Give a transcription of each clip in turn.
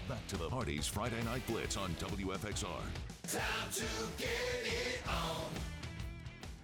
Back to the Hardee's Friday Night Blitz on WFXR. Time to get it on.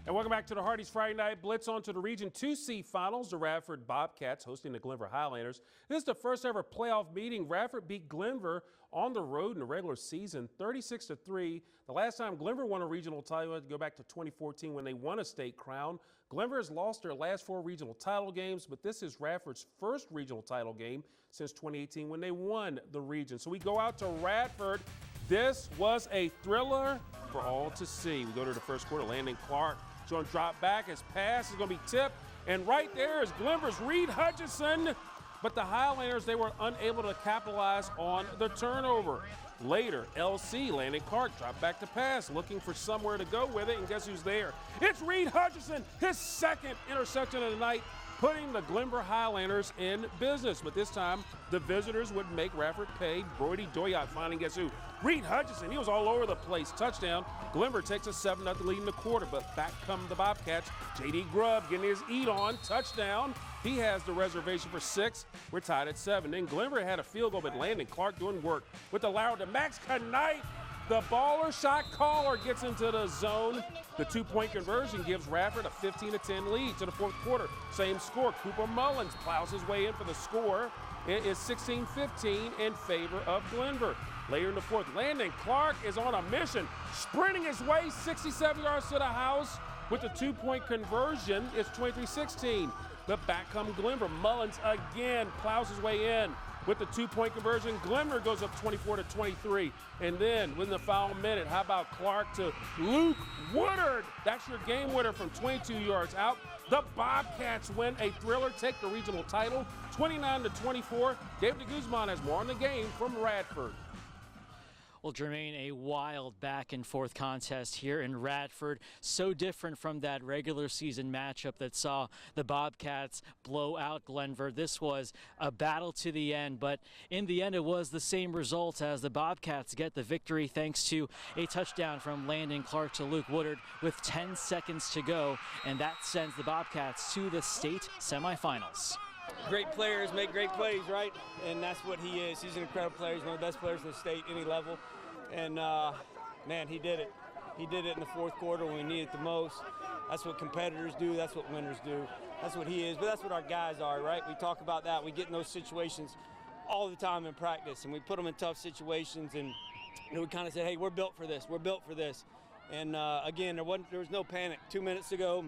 And welcome back to the Hardee's Friday Night Blitz. On to the Region 2C Finals. The Radford Bobcats hosting the Glenvar Highlanders. This is the first ever playoff meeting. Radford beat Glenvar on the road in the regular season, 36-3. The last time Glenvar won a regional title, had to go back to 2014 when they won a state crown. Glenvar has lost their last 4 regional title games, but this is Radford's first regional title game since 2018 when they won the region. So we go out to Radford. This was a thriller for all to see. We go to the first quarter. Landon Clark is going to drop back. His pass is going to be tipped. And right there is Glenvar's Reed Hutchison. But the Highlanders, they were unable to capitalize on the turnover. Later, LC, Landon Clark, dropped back to pass, looking for somewhere to go with it. And guess who's there? It's Reed Hutchison, his second interception of the night, putting the Glenvar Highlanders in business. But this time, the visitors would make Radford pay. Brody Doyot finding guess who? Reed Hutchison. He was all over the place. Touchdown. Glenvar takes a 7-0 lead in the quarter, but back come the Bobcats. J.D. Grubb getting his eat on. Touchdown. He has the reservation for 6. We're tied at 7. Then Glenvar had a field goal, but Landon Clark doing work with the Loud to Max Knight. The baller shot caller gets into the zone. The 2-point conversion gives Radford a 15-10 lead to the fourth quarter. Same score. Cooper Mullins plows his way in for the score. It is 16-15 in favor of Glenvar. Later in the fourth, Landon Clark is on a mission, sprinting his way 67 yards to the house with the 2-point conversion. It's 23-16. But back come Glenvar. Mullins again plows his way in with the 2-point conversion. Glenvar goes up 24-23. And then within the final minute, how about Clark to Luke Woodard? That's your game winner from 22 yards out. The Bobcats win a thriller, take the regional title, 29-24. David de Guzman has more on the game from Radford. Well, Jermaine, a wild back-and-forth contest here in Radford. So different from that regular season matchup that saw the Bobcats blow out Glenvar. This was a battle to the end, but in the end it was the same result as the Bobcats get the victory thanks to a touchdown from Landon Clark to Luke Woodard with 10 seconds to go, and that sends the Bobcats to the state semifinals. Great players make great plays, right? And that's what he is. He's an incredible player. He's one of the best players in the state, any level. And, man, he did it. He did it in the fourth quarter when we needed it the most. That's what competitors do. That's what winners do. That's what he is. But that's what our guys are, right? We talk about that. We get in those situations all the time in practice, and we put them in tough situations. And we kind of said, hey, we're built for this. We're built for this. And, again, there was no panic. 2 minutes ago,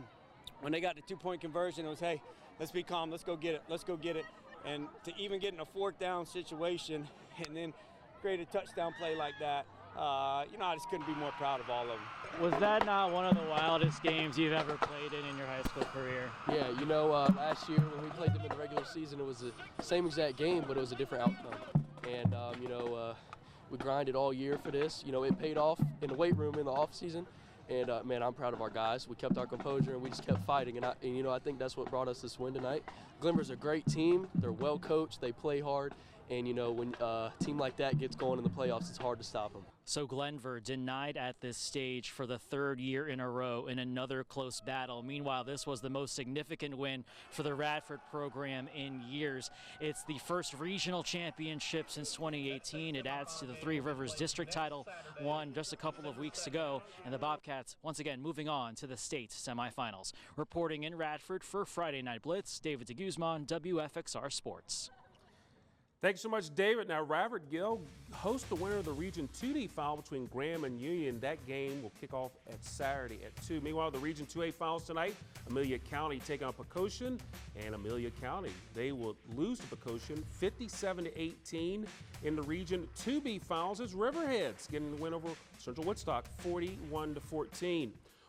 when they got the 2-point conversion, it was, hey, let's be calm, let's go get it, let's go get it. And to even get in a 4th down situation and then create a touchdown play like that, I just couldn't be more proud of all of them. Was that not one of the wildest games you've ever played in your high school career? Yeah, last year when we played them in the regular season, it was the same exact game, but it was a different outcome. And, we grinded all year for this. It paid off in the weight room in the off season. And, man, I'm proud of our guys. We kept our composure, and we just kept fighting. And I think that's what brought us this win tonight. Glenvar's a great team. They're well coached. They play hard. And, when a team like that gets going in the playoffs, it's hard to stop them. So Glenvar denied at this stage for the 3rd year in a row in another close battle. Meanwhile, this was the most significant win for the Radford program in years. It's the first regional championship since 2018. It adds to the Three Rivers District title won just a couple of weeks ago. And the Bobcats, once again, moving on to the state semifinals. Reporting in Radford for Friday Night Blitz, David de Guzman, WFXR Sports. Thanks so much, David. Now, Radford Gill hosts the winner of the Region 2D final between Graham and Union. That game will kick off at Saturday at 2. Meanwhile, the Region 2A finals tonight, Amelia County taking on Pecoshin, and Amelia County, they will lose to Pecoshin 57-18. In the Region 2B finals, it's Riverheads getting the win over Central Woodstock 41-14.